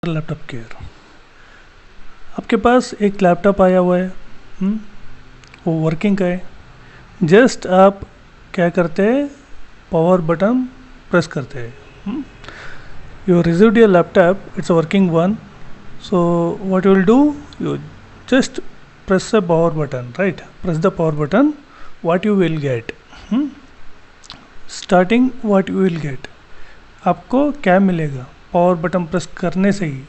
Laptop care. आपके पास एक laptop आया हुआ है, वो वर्किंग का है। जस्ट आप क्या करते हैं, पावर बटन प्रेस करते हैं। You received your laptop, it's working one, so what you will do, you just press the power button, right? Press the power button, what you will get, starting what you will get, आपको क्या मिलेगा power button press करने से ही।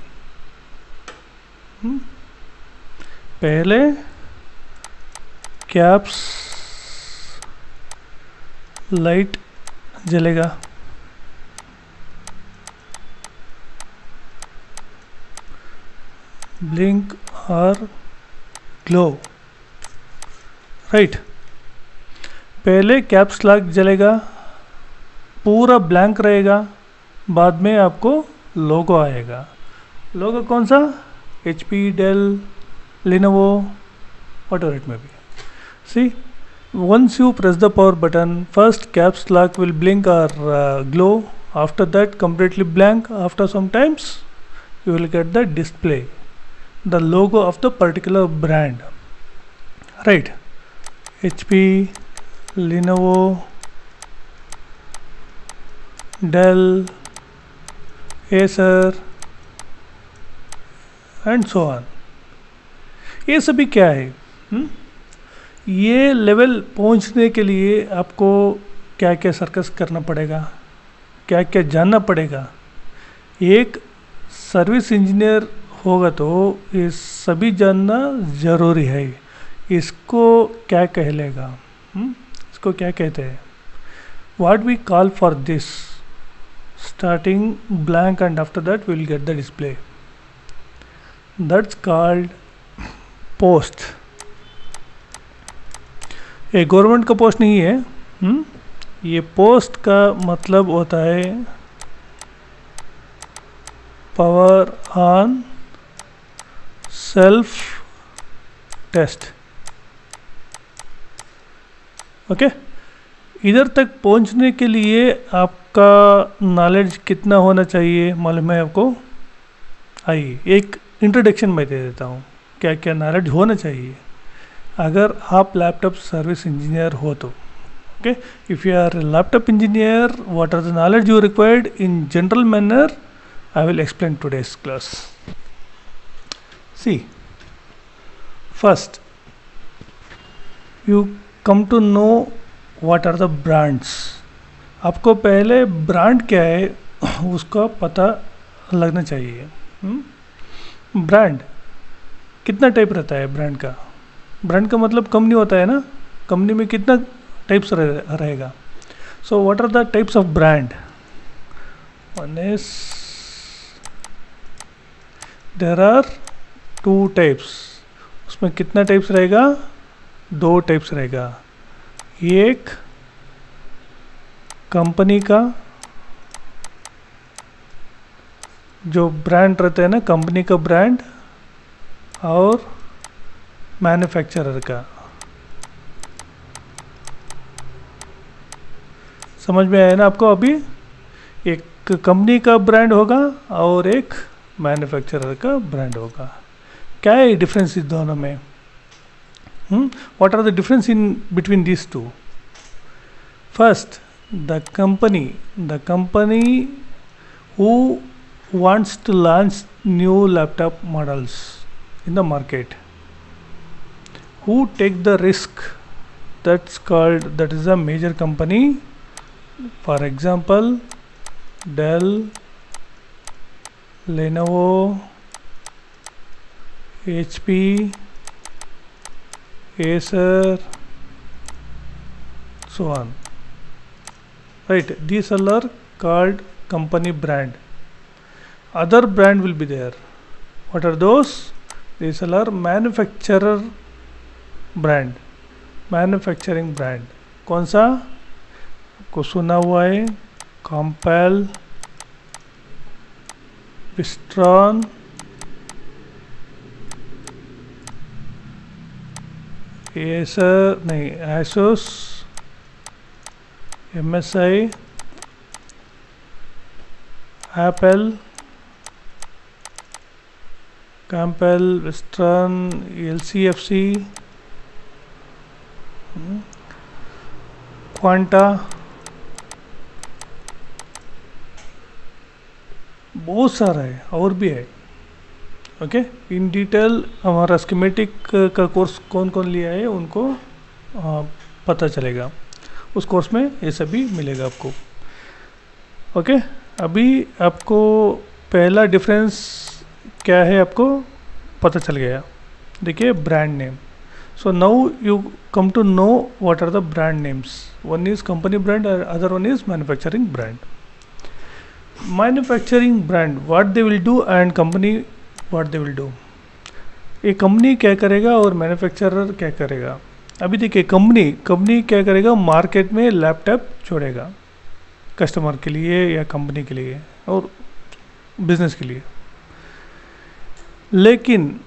पहले caps light जलेगा, blink और glow, right. पहले caps lock जलेगा, पूरा ब्लैंक रहेगा, बाद में आपको लोगो आएगा। लोगो कौन सा? HP, Dell, Lenovo, whatever it may be. See, once you press the power button, first caps lock will blink or glow, after that completely blank. After some times you will get the display, the logo of the particular brand, right? HP, Lenovo, Dell, Acer and so on. ये सभी क्या है? ये level पहुंचने के लिए आपको क्या क्या सर्कस करना पड़ेगा, क्या क्या जानना पड़ेगा। एक सर्विस इंजीनियर होगा तो ये सभी जानना ज़रूरी है। इसको क्या कहलेगा, इसको क्या कहते हैं? What we call for this, starting blank and after that will get the display, that's called POST. ये गवर्नमेंट का पोस्ट नहीं है, ये पोस्ट का मतलब होता है power on self test. Okay, इधर तक पहुंचने के लिए आपका नॉलेज कितना होना चाहिए मालूम है आपको? आइए एक इंट्रोडक्शन मैं दे देता हूँ, क्या क्या नॉलेज होना चाहिए अगर आप लैपटॉप सर्विस इंजीनियर हो तो। Okay, if you are laptop engineer, what are the knowledge you required in general manner, I will explain today's class. See, first you come to know what are the brands. आपको पहले brand क्या है उसका पता लगना चाहिए। Brand कितना type रहता है? ब्रांड का मतलब कंपनी होता है ना, कंपनी में कितना टाइप्स रहेगा। So what are the types of brand? One is, there are 2 types. उसमें कितना टाइप्स रहेगा? 2 टाइप्स रहेगा। एक कंपनी का जो ब्रांड रहता है ना, कंपनी का ब्रांड, और मैन्युफैक्चरर का। समझ में आया ना आपको? अभी एक कंपनी का ब्रांड होगा और एक मैन्युफैक्चरर का ब्रांड होगा। क्या है डिफरेंस इस दोनों में? What are the difference in between this two? First, the company who wants to launch new laptop models in the market, who take the risk, that is a major company. For example, Dell, Lenovo, HP, Acer, so on, right? These all are called company brand. Other brand will be there. What are those? These all are manufacturer brand, manufacturing brand. कौन सा? आपको सुना हुआ है, Compal, Wistron, Acer नहीं, Asus, MSI, Apple, Compal, Western, LCFC, Quanta, बहुत सारा है और भी है। ओके, इन डिटेल हमारा स्कीमेटिक का कोर्स कौन कौन लिया है उनको पता चलेगा, उस कोर्स में ये सभी मिलेगा आपको। ओके, अभी आपको पहला डिफरेंस क्या है आपको पता चल गया। देखिए, brand name. So now you come to know what are the brand names. One is company brand, other one is manufacturing brand. Manufacturing brand what they will do and company what they will do. ये company क्या करेगा और manufacturer क्या करेगा। अभी देखिए, company क्या करेगा, मार्केट में लैपटॉप छोड़ेगा कस्टमर के लिए या कंपनी के लिए और बिजनेस के लिए। लेकिन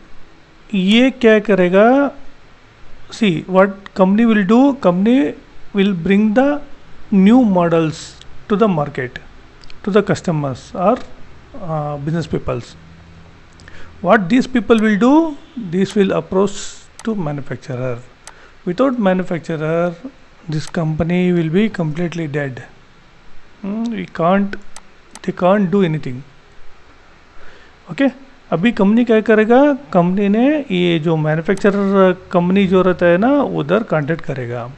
ये क्या करेगा, see what company will do, company will bring the new models to the market, to the customers और business peoples. What these people will do, this will approach to manufacturer. Without manufacturer, this company will be completely dead. They can't do anything. Okay, अभी company क्या करेगा, company ने ये जो manufacturer company जो रहता है ना, उधर कांटेक्ट करेगा।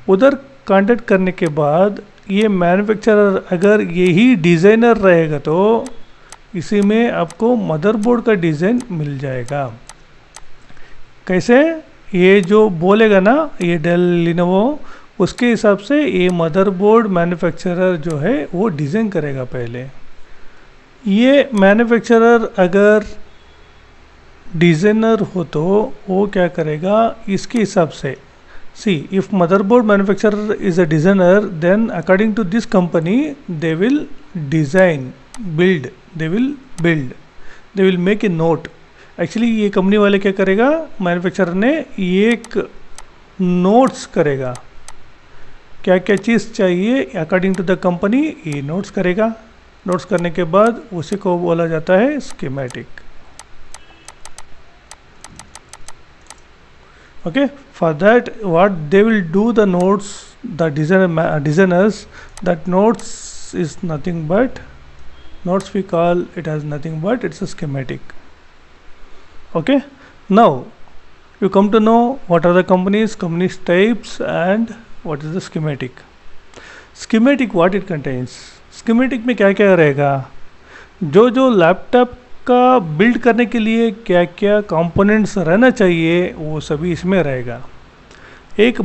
उधर कांटेक्ट करने के बाद ये मैन्युफैक्चरर अगर यही डिज़ाइनर रहेगा तो इसी में आपको मदरबोर्ड का डिज़ाइन मिल जाएगा। कैसे, ये जो बोलेगा ना ये डेल लिनोवो, उसके हिसाब से ये मदरबोर्ड मैन्युफैक्चरर जो है वो डिज़ाइन करेगा पहले। ये मैन्युफैक्चरर अगर डिज़ाइनर हो तो वो क्या करेगा, इसके हिसाब से। See, if motherboard manufacturer is a designer, then according to this company, they will design, build, they will make a note. Actually, ये कंपनी वाले क्या करेगा, मैन्युफैक्चरर ने एक नोट्स करेगा, क्या क्या चीज़ चाहिए अकॉर्डिंग टू द कंपनी, ये नोट्स करेगा। नोट्स करने के बाद उसी को बोला जाता है schematic. Okay, for that what they will do, the notes, the designers, that notes is nothing but, notes we call it as nothing but it's a schematic. Okay, now you come to know what are the companies types and what is the schematic. Schematic what it contains, schematic में क्या क्या रहेगा, जो laptop का build करने के लिए क्या क्या कंपोनेंट्स रहना चाहिए वो सभी इसमें रहेगा। एक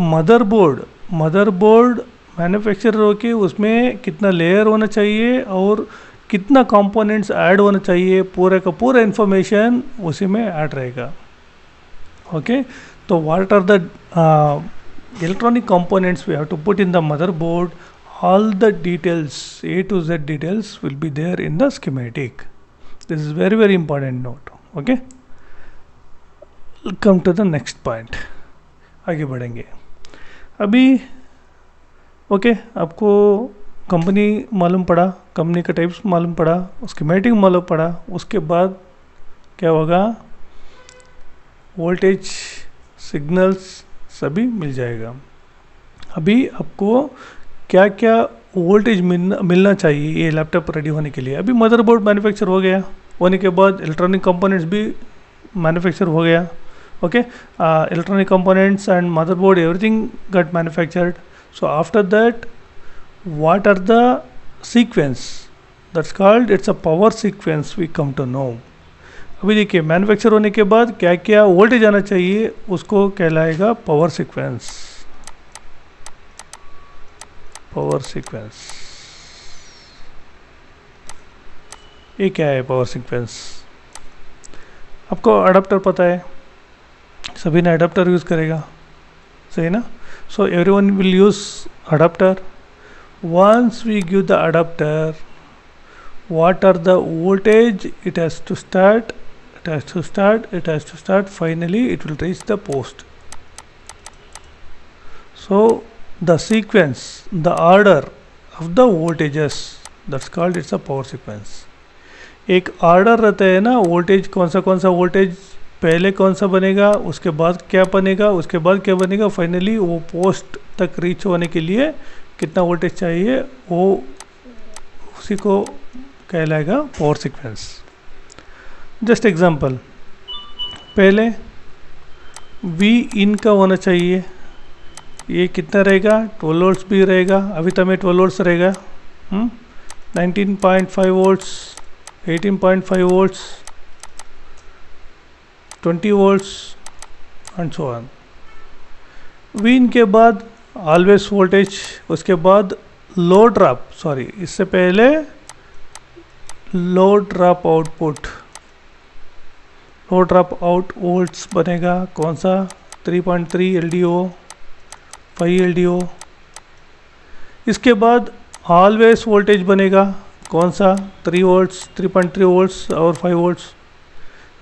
मदरबोर्ड मैन्युफैक्चरर हो के उसमें कितना लेयर होना चाहिए और कितना कंपोनेंट्स ऐड होना चाहिए, पूरा का पूरा इंफॉर्मेशन उसी में ऐड रहेगा। ओके, तो what are the electronic components we have to put in the motherboard, all the details A to Z details will be there in the schematic. This is very very important note. Okay, come to the next point, आगे बढ़ेंगे। अभी okay, आपको company मालूम पड़ा, company का types मालूम पड़ा, schematic मालूम पड़ा, उसके बाद क्या होगा, वोल्टेज सिग्नल्स सभी मिल जाएगा। अभी आपको क्या क्या वोल्टेज मिलना चाहिए ये लैपटॉप रेडी होने के लिए। अभी मदरबोर्ड मैन्युफैक्चर हो गया, होने के बाद इलेक्ट्रॉनिक कंपोनेंट्स भी मैन्युफैक्चर हो गया। Okay, electronic components and motherboard everything got manufactured. So after that what are the sequence, that's called it's a power sequence we come to know. अभी देखिए, मैन्युफैक्चर होने के बाद क्या क्या वोल्टेज आना चाहिए उसको कहलाएगा पावर सीक्वेंस। पावर सीक्वेंस, ये क्या है पावर सीक्वेंस। आपको अडाप्टर पता है, सभी ने अडाप्टर यूज़ करेगा, सही ना। So everyone will use adapter. Once we give the adapter, what are the voltage it has to start, finally it will reach the post. So the sequence, the order of the voltages, that's called it's a power sequence. एक order रहता है ना, voltage कौन सा voltage पहले कौन सा बनेगा, उसके बाद क्या बनेगा, उसके बाद क्या बनेगा, फाइनली वो पोस्ट तक रीच होने के लिए कितना वोल्टेज चाहिए, वो उसी को कहलाएगा पावर सीक्वेंस। जस्ट एग्जांपल, पहले V इन का होना चाहिए, ये कितना रहेगा, 12 वोल्ट्स भी रहेगा, अभी तो में 12 वोल्ट्स रहेगा, 19.5 volts, 18.5 volts, 20 volts and so on. V इन के बाद ऑलवेज वोल्टेज, उसके बाद लो ड्रॉप, सॉरी इससे पहले लो ड्रॉप आउटपुट, लो ड्रॉप आउट वोल्ट्स बनेगा कौन सा, 3.3 LDO, 5 LDO। इसके बाद ऑलवेज वोल्टेज बनेगा कौन सा, 3 वोल्ट्स, 3.3 वोल्ट्स और 5 वोल्ट्स।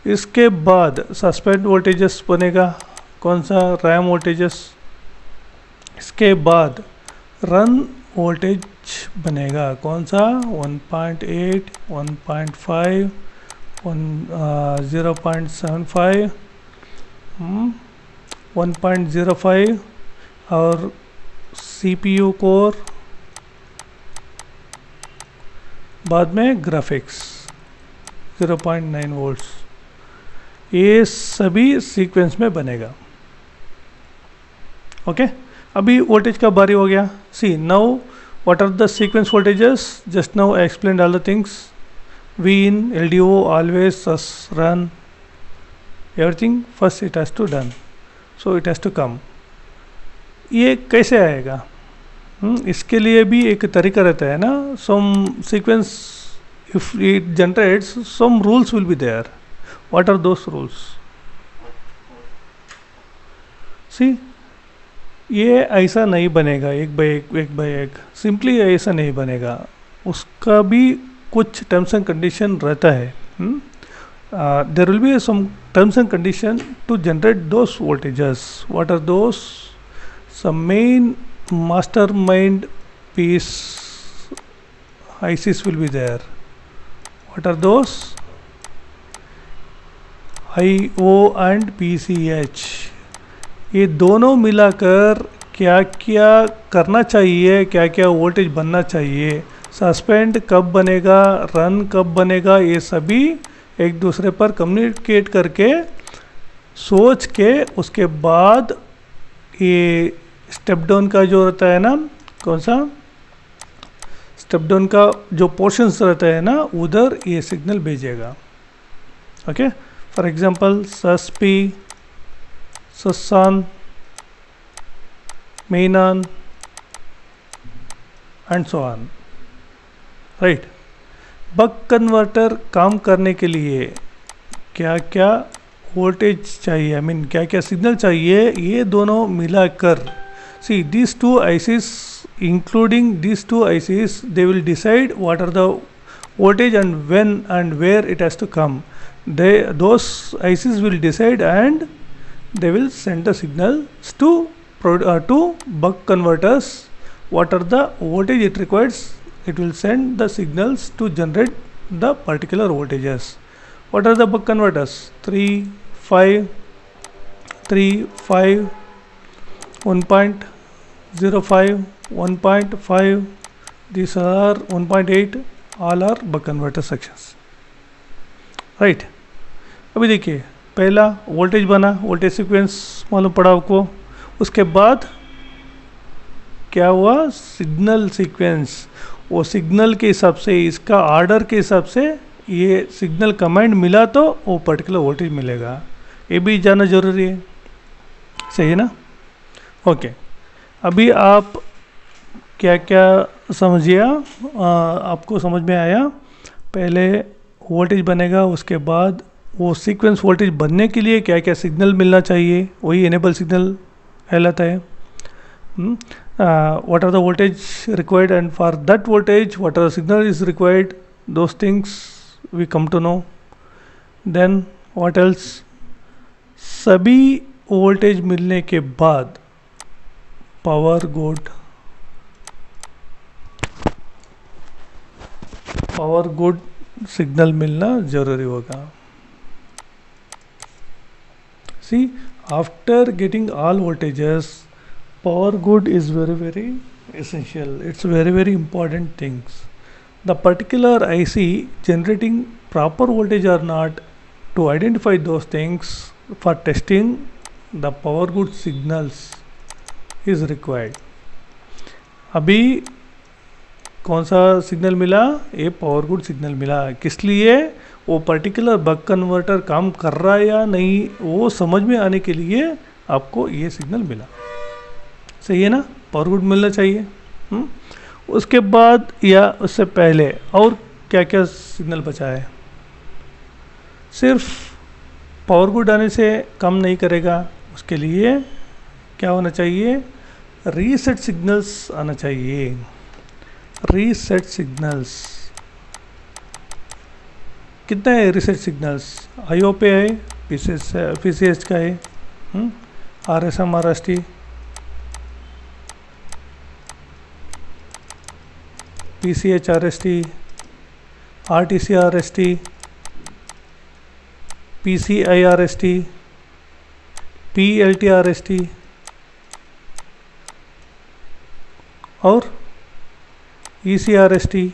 इसके बाद सस्पेंड वोल्टेजेस बनेगा कौन सा, रैम वोल्टेजेस। इसके बाद रन वोल्टेज बनेगा कौन सा, 1.8, 1.5, 0.75, 1.05 और CPU कोर, बाद में ग्राफिक्स 0.9 वोल्ट्स। ये सभी सीक्वेंस में बनेगा। ओके, अभी वोल्टेज का बारी हो गया। See now what are the sequence voltages, just now I explained all the things. V in, LDO, always, sus, run, everything first it has to done, so it has to come। ये कैसे आएगा, इसके लिए भी एक तरीका रहता है ना। some sequence if it generates some rules will be there। what are those rules? see, ये ऐसा नहीं बनेगा एक बाय एक सिंपली ऐसा नहीं बनेगा, उसका भी कुछ टर्म्स एंड कंडीशन रहता है। There will be some terms and condition to generate those voltages. What are those? Some main master mind piece ICs will be there। what are those? IO and PCH। ये दोनों मिलाकर क्या क्या करना चाहिए, क्या क्या वोल्टेज बनना चाहिए, सस्पेंड कब बनेगा, रन कब बनेगा, ये सभी एक दूसरे पर कम्युनिकेट करके सोच के उसके बाद ये स्टेप डाउन का जो रहता है ना, कौन सा स्टेप डाउन का जो पोर्शंस रहता है ना, उधर ये सिग्नल भेजेगा। ओके, फॉर एग्जांपल सस्पी, ससान, main on and so on, right. Buck converter काम करने के लिए क्या क्या वोल्टेज चाहिए, आई मीन क्या क्या सिग्नल चाहिए, ये दोनों मिलाकर, सी these two ICs, including these two ICs, they will decide what are the voltage and when and where it has to come. Those ICs will decide and they will send the signals to buck converters. What are the voltage it requires? It will send the signals to generate the particular voltages. What are the buck converters? 3, 5, 1.05, 1.5, these are 1.8, all are buck converter sections, right। अभी देखिए, पहला voltage बना, voltage sequence मालूम पड़ा आपको। उसके बाद क्या हुआ, सिग्नल सीक्वेंस। वो सिग्नल के हिसाब से, इसका ऑर्डर के हिसाब से ये सिग्नल कमांड मिला तो वो पर्टिकुलर वोल्टेज मिलेगा, ये भी जानना जरूरी है, सही है ना। ओके, अभी आप क्या क्या समझिए, आपको समझ में आया। पहले वोल्टेज बनेगा, उसके बाद वो सीक्वेंस वोल्टेज बनने के लिए क्या क्या सिग्नल मिलना चाहिए, वही इनेबल सिग्नल कहलाता है। what are the voltage required and for that voltage what are the signal is required, those things we come to know। then what else, सभी वोल्टेज मिलने के बाद पावर गुड सिग्नल मिलना ज़रूरी होगा. See, after getting all voltages, power good is very essential. It's very important things. The particular IC generating proper voltage or not, to identify those things for testing the power good signals is required. अभी कौन सा signal मिला? ये power good signal मिला. किस लिए? वो particular बक converter काम कर रहा है या नहीं, वो समझ में आने के लिए आपको ये सिग्नल मिला. सही है ना? पावर गुड मिलना चाहिए. उसके बाद या उससे पहले और क्या क्या सिग्नल बचा है? सिर्फ पावर गुड आने से कम नहीं करेगा. उसके लिए क्या होना चाहिए? रीसेट सिग्नल्स आना चाहिए. रीसेट सिग्नल्स कितना है? रीसेट सिग्नल्स आईओ पे है, पीसीएच का है, RSM RST, PCH RST, RTC RST, PCI RST, PLT RST और ईसीआरएसटी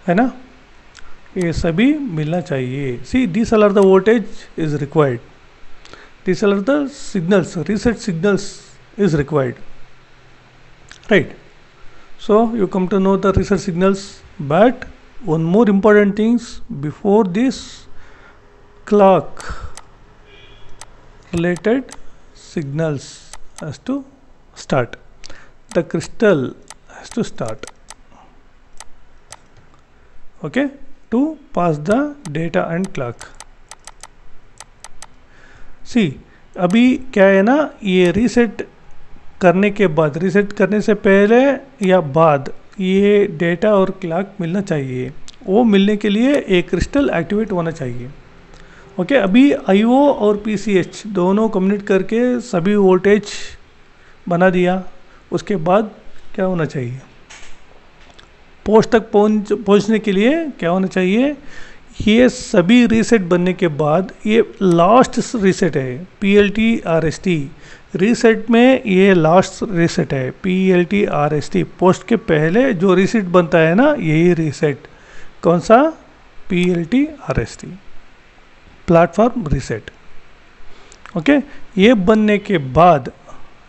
है ना. ये सभी मिलना चाहिए. See this are the voltage is required, this are the signals, reset signals is required, right. So you come to know the reset signals. But one more important things before this clock related signals has to start. The crystal has to start, okay, to pass the data and clock. See, अभी क्या है ना, ये reset करने के बाद, reset करने से पहले या बाद ये डेटा और क्लॉक मिलना चाहिए. वो मिलने के लिए एक क्रिस्टल एक्टिवेट होना चाहिए. ओके, अभी आईओ और पीसीएच दोनों कम्युनिकेट करके सभी वोल्टेज बना दिया. उसके बाद क्या होना चाहिए? पोस्ट तक पहुंचने के लिए क्या होना चाहिए? ये सभी रीसेट बनने के बाद ये लास्ट रीसेट है, पीएलटी आरएसटी. रीसेट में ये लास्ट रीसेट है, पीएलटी आरएसटी. पोस्ट के पहले जो रीसेट बनता है ना, यही रीसेट. कौन सा? PLT RST, platform reset. Okay, ये बनने के बाद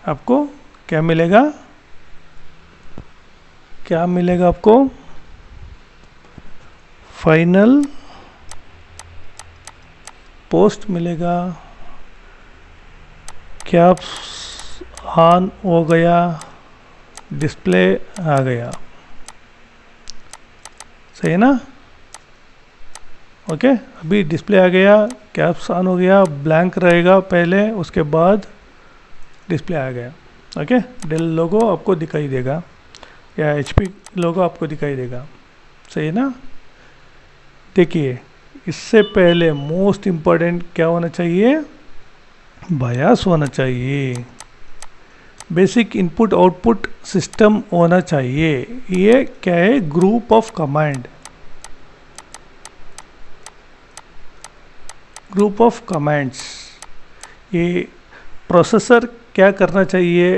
आपको क्या मिलेगा? क्या मिलेगा आपको? फाइनल पोस्ट मिलेगा. कैप्स ऑन हो गया, डिस्प्ले आ गया. सही है ना? ओके, अभी डिस्प्ले आ गया, कैप्स ऑन हो गया, ब्लैंक रहेगा पहले, उसके बाद डिस्प्ले आ गया. ओके, डेल लोगो आपको दिखाई देगा या एचपी लोगो आपको दिखाई देगा. सही है ना? देखिए, इससे पहले मोस्ट इम्पोर्टेंट क्या होना चाहिए? बायस होना चाहिए. बेसिक इनपुट आउटपुट सिस्टम होना चाहिए. ये क्या है? Group of command. Group of commands. ये प्रोसेसर क्या करना चाहिए,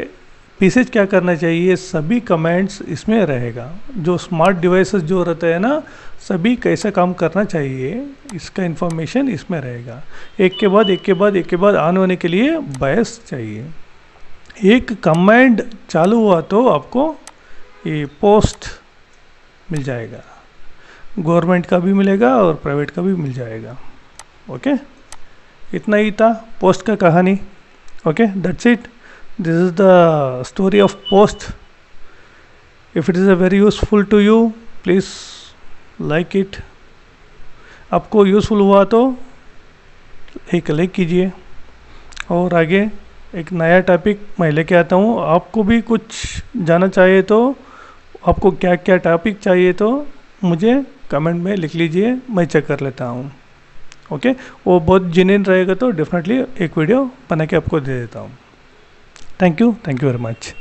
पीसीएच क्या करना चाहिए, सभी कमांड्स इसमें रहेगा. जो स्मार्ट डिवाइसेस जो रहता है ना, सभी कैसे काम करना चाहिए, इसका इंफॉर्मेशन इसमें रहेगा. एक के बाद एक के बाद एक के बाद ऑन होने के लिए बायस चाहिए. एक कमांड चालू हुआ तो आपको ये पोस्ट मिल जाएगा. गवर्नमेंट का भी मिलेगा और प्राइवेट का भी मिल जाएगा. ओके, इतना ही था पोस्ट का कहानी. Okay, that's it. This is the story of POST. If it is a very useful to you, please like it. आपको यूज़फुल हुआ तो एक लाइक कीजिए. और आगे एक नया टॉपिक मैं लेके आता हूँ. आपको भी कुछ जानना चाहिए तो, आपको क्या क्या टॉपिक चाहिए तो मुझे कमेंट में लिख लीजिए, मैं चेक कर लेता हूँ. ओके, वो बहुत जेन्युइन रहेगा तो डेफिनेटली एक वीडियो बना के आपको दे देता हूँ. Thank you very much.